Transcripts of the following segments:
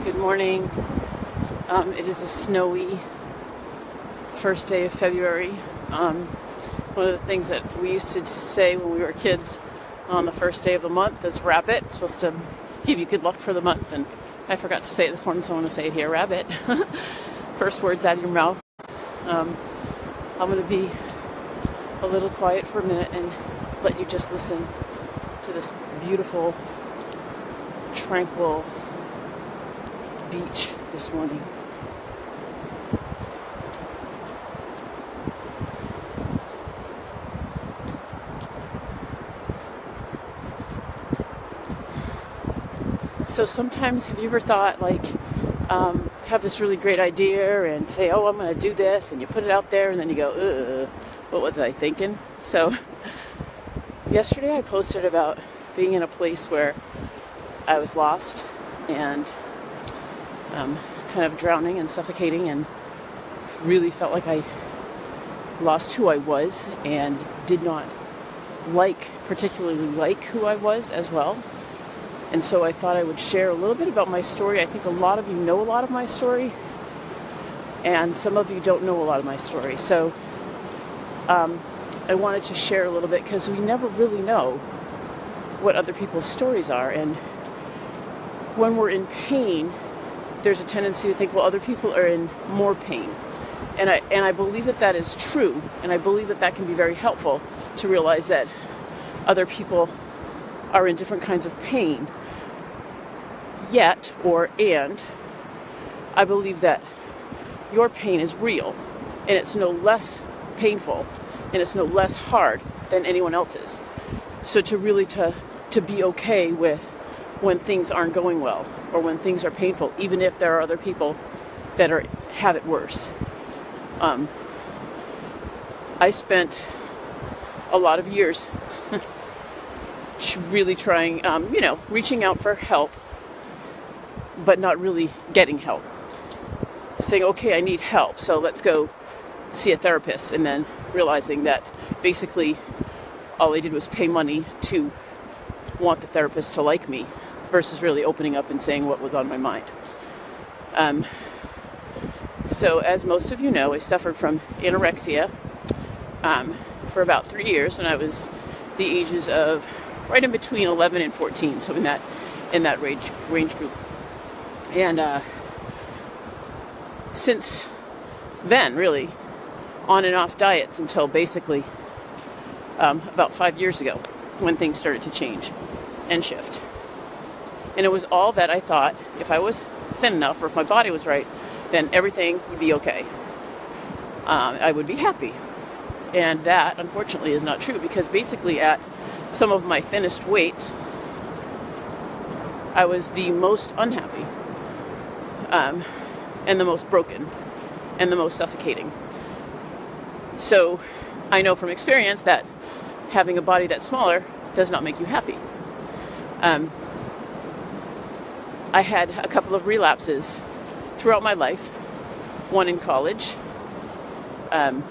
Good morning. It is a snowy first day of February. One of the things that we used to say when we were kids on the first day of the month is rabbit. It's supposed to give you good luck for the month, and I forgot to say it this morning, so I want to say it here, rabbit. First words out of your mouth. I'm going to be a little quiet for a minute and let you just listen to this beautiful, tranquil beach this morning. So sometimes, have you ever thought, have this really great idea and say, oh, I'm going to do this, and you put it out there, and then you go, what was I thinking? So yesterday I posted about being in a place where I was lost and kind of drowning and suffocating, and really felt like I lost who I was and did not particularly like who I was as well. And so I thought I would share a little bit about my story. I think a lot of you know a lot of my story, and some of you don't know a lot of my story. So I wanted to share a little bit because we never really know what other people's stories are. And when we're in pain, there's a tendency to think, well, other people are in more pain. And I believe that is true, and I believe that can be very helpful to realize that other people are in different kinds of pain. And I believe that your pain is real, and it's no less painful, and it's no less hard than anyone else's. So to be okay with when things aren't going well, or when things are painful, even if there are other people that have it worse. I spent a lot of years really trying, reaching out for help, but not really getting help. Saying, okay, I need help, so let's go see a therapist, and then realizing that basically all I did was pay money to want the therapist to like me, versus really opening up and saying what was on my mind. So as most of you know, I suffered from anorexia for about 3 years when I was the ages of right in between 11 and 14, so in that range group. And since then, really, on and off diets until basically about 5 years ago, when things started to change and shift. And it was all that I thought, if I was thin enough, or if my body was right, then everything would be okay. I would be happy. And that, unfortunately, is not true, because basically at some of my thinnest weights, I was the most unhappy, and the most broken, and the most suffocating. So I know from experience that having a body that's smaller does not make you happy. I had a couple of relapses throughout my life. One in college, kind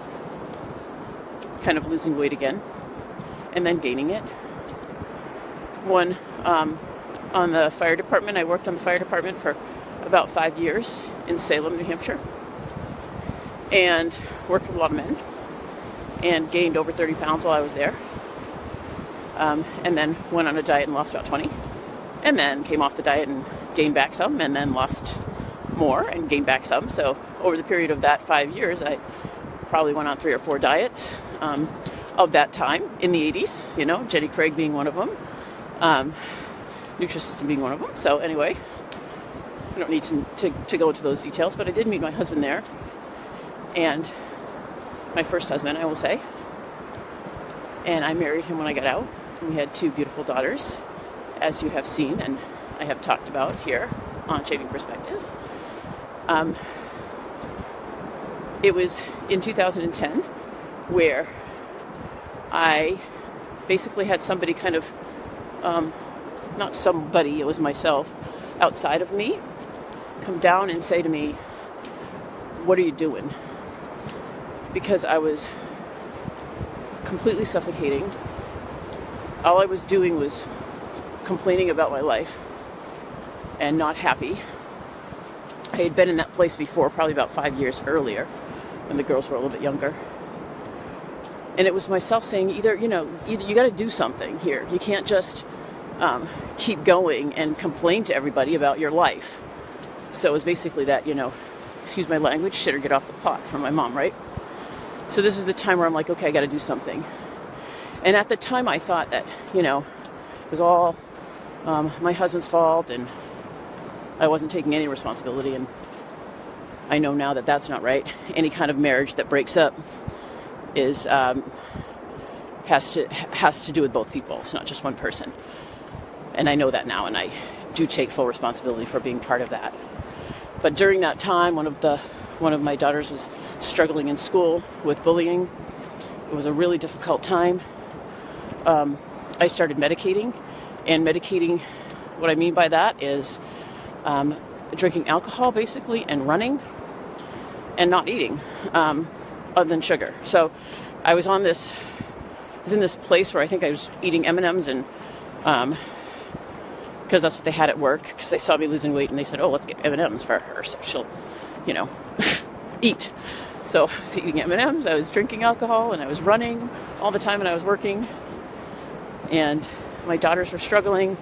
of losing weight again, and then gaining it. One on the fire department. I worked on the fire department for about 5 years in Salem, New Hampshire, and worked with a lot of men, and gained over 30 pounds while I was there. And then went on a diet and lost about 20, and then came off the diet and gained back some, and then lost more and gained back some. So over the period of that 5 years, I probably went on 3 or 4 diets of that time in the 80s, Jenny Craig being one of them, Nutrisystem being one of them. So anyway, I don't need to go into those details, but I did meet my husband there, and my first husband, I will say, and I married him when I got out. We had 2 beautiful daughters, as you have seen and I have talked about here on Shaving Perspectives. It was in 2010 where I basically had somebody kind of, not somebody, it was myself, outside of me, come down and say to me, what are you doing? Because I was completely suffocating. All I was doing was complaining about my life and not happy. I had been in that place before, probably about 5 years earlier, when the girls were a little bit younger. And it was myself saying, either you got to do something here. You can't just keep going and complain to everybody about your life. So it was basically that, excuse my language, shit or get off the pot from my mom, right? So this was the time where I'm like, okay, I got to do something. And at the time I thought that, it was all my husband's fault and I wasn't taking any responsibility. And I know now that that's not right. Any kind of marriage that breaks up is has to do with both people. It's not just one person. And I know that now, and I do take full responsibility for being part of that. But during that time, one of my daughters was struggling in school with bullying. It was a really difficult time. I started medicating, and medicating, what I mean by that is drinking alcohol, basically, and running, and not eating, other than sugar. So I was in this place where I think I was eating M&Ms, and because that's what they had at work, because they saw me losing weight, and they said, oh, let's get M&Ms for her, so she'll, eat. So I was eating M&Ms, I was drinking alcohol, and I was running all the time, and I was working, and my daughters were struggling.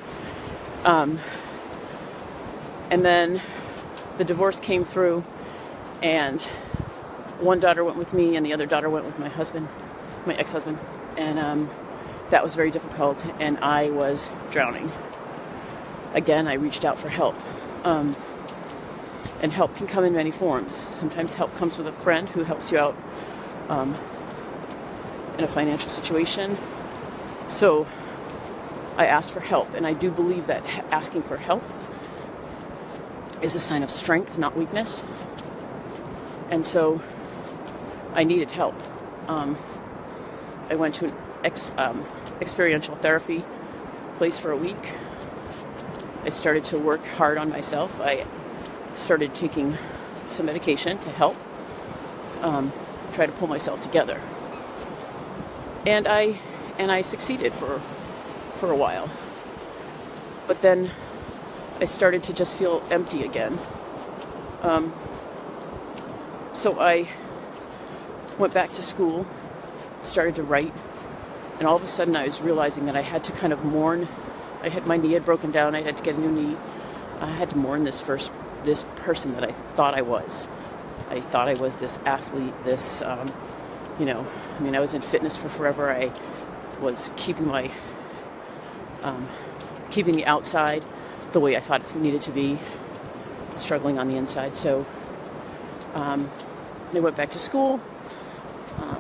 And then the divorce came through, and one daughter went with me and the other daughter went with my husband, my ex-husband. And that was very difficult, and I was drowning. Again, I reached out for help. And help can come in many forms. Sometimes help comes with a friend who helps you out in a financial situation. So I asked for help, and I do believe that asking for help is a sign of strength, not weakness. And so I needed help. I went to an experiential therapy place for a week. I started to work hard on myself. I started taking some medication to help try to pull myself together. And I succeeded for a while. But then I started to just feel empty again. So I went back to school, started to write, and all of a sudden I was realizing that I had to kind of mourn. My knee had broken down, I had to get a new knee. I had to mourn this person that I thought I was. I thought I was this athlete, I was in fitness for forever. I was keeping the outside the way I thought it needed to be, struggling on the inside. So I went back to school.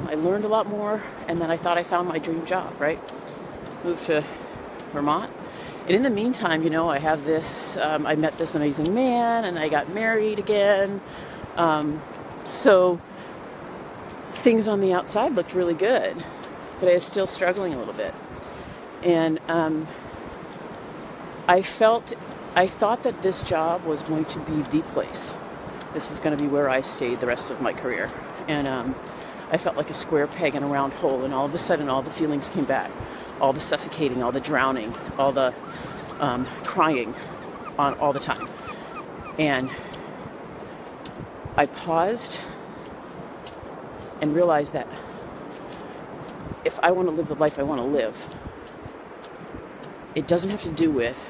I learned a lot more, and then I thought I found my dream job, right? Moved to Vermont. And in the meantime, I have this, I met this amazing man, and I got married again. So things on the outside looked really good, but I was still struggling a little bit. And I thought that this job was going to be the place. This was going to be where I stayed the rest of my career. And I felt like a square peg in a round hole, and all of a sudden all the feelings came back. All the suffocating, all the drowning, all the crying all the time. And I paused and realized that if I want to live the life I want to live, it doesn't have to do with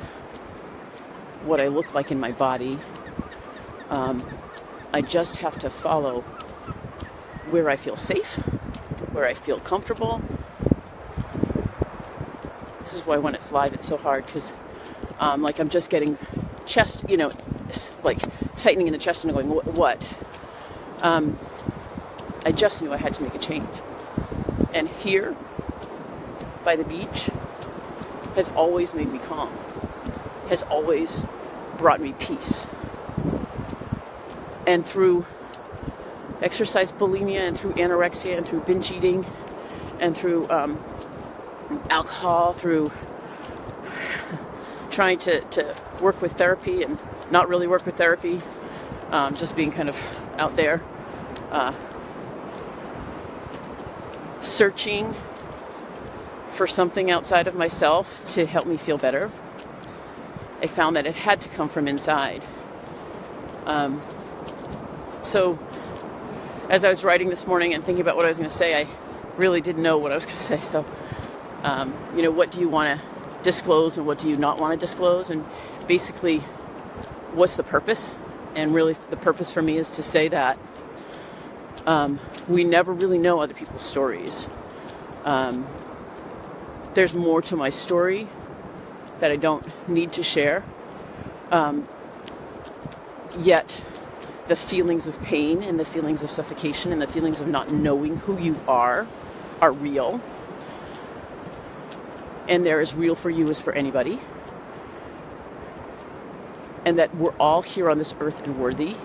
what I look like in my body. I just have to follow where I feel safe, where I feel comfortable. This is why when it's live, it's so hard, because I'm just getting chest, like tightening in the chest and going, what? I just knew I had to make a change. And here, by the beach, has always made me calm, has always brought me peace. And through exercise bulimia, and through anorexia, and through binge eating, and through alcohol, through trying to work with therapy and not really work with therapy, just being kind of out there, searching for something outside of myself to help me feel better. I found that it had to come from inside. So as I was writing this morning and thinking about what I was going to say, I really didn't know what I was going to say. So, what do you want to disclose and what do you not want to disclose? And basically, what's the purpose? And really, the purpose for me is to say that we never really know other people's stories. There's more to my story that I don't need to share. Yet, the feelings of pain and the feelings of suffocation and the feelings of not knowing who you are real. And they're as real for you as for anybody. And that we're all here on this earth and worthy.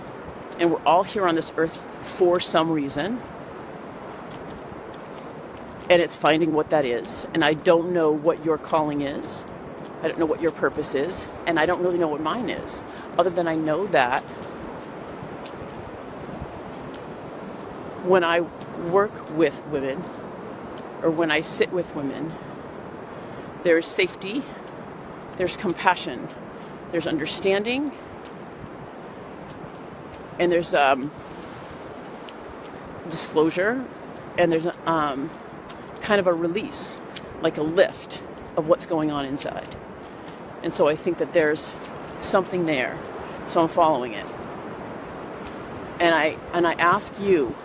And we're all here on this earth for some reason. And it's finding what that is. And I don't know what your calling is. I don't know what your purpose is. And I don't really know what mine is. Other than I know that when I work with women, or when I sit with women, there's safety, there's compassion, there's understanding, and there's disclosure, and there's kind of a release, like a lift of what's going on inside. And so I think that there's something there, so I'm following it. And I ask you,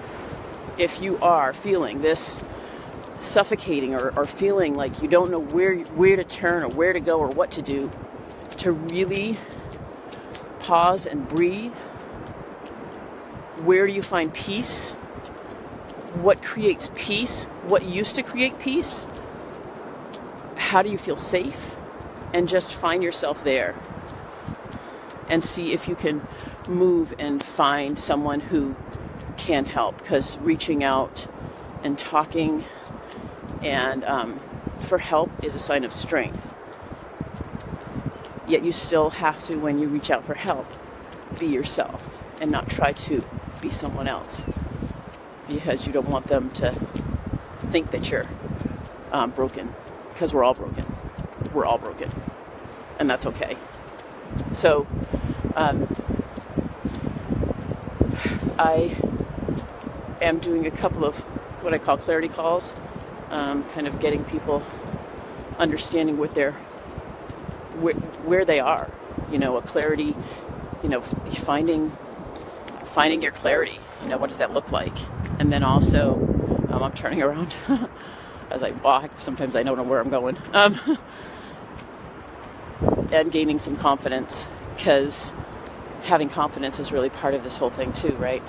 if you are feeling this suffocating or feeling like you don't know where to turn or where to go or what to do, to really pause and breathe. Where do you find peace? What creates peace? What used to create peace? How do you feel safe? And just find yourself there and see if you can move and find someone who can help, because reaching out and talking and for help is a sign of strength. Yet you still have to, when you reach out for help, be yourself and not try to be someone else, because you don't want them to think that you're broken, because we're all broken. We're all broken, and that's okay. So I am doing a couple of what I call clarity calls, kind of getting people understanding where they are, a clarity, finding your clarity, what does that look like? And then also, I'm turning around as I walk, sometimes I don't know where I'm going, and gaining some confidence, because having confidence is really part of this whole thing too, right?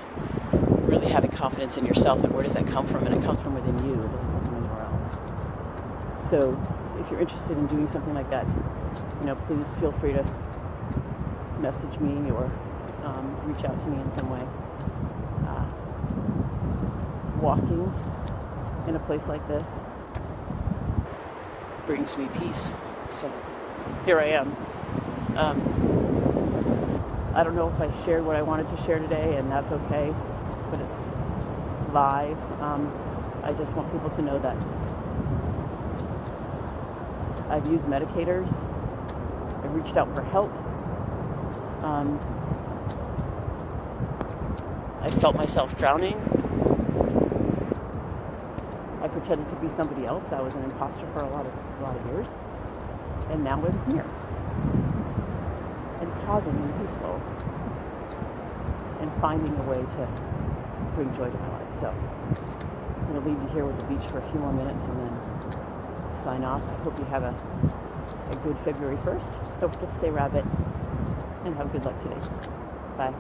Really having confidence in yourself, and where does that come from? And it comes from within you, it doesn't come from anywhere else. So if you're interested in doing something like that, please feel free to message me or reach out to me in some way. Walking in a place like this brings me peace. So here I am. I don't know if I shared what I wanted to share today, and that's okay, but it's live. I just want people to know that I've used medicators. I've reached out for help. I felt myself drowning. I pretended to be somebody else. I was an imposter for a lot of years. And now I'm here. And pausing and peaceful. And finding a way to bring joy to my life. So I'm going to leave you here with the beach for a few more minutes and then sign off. I hope you have a good February 1st. Don't forget to say rabbit, and have good luck today. Bye.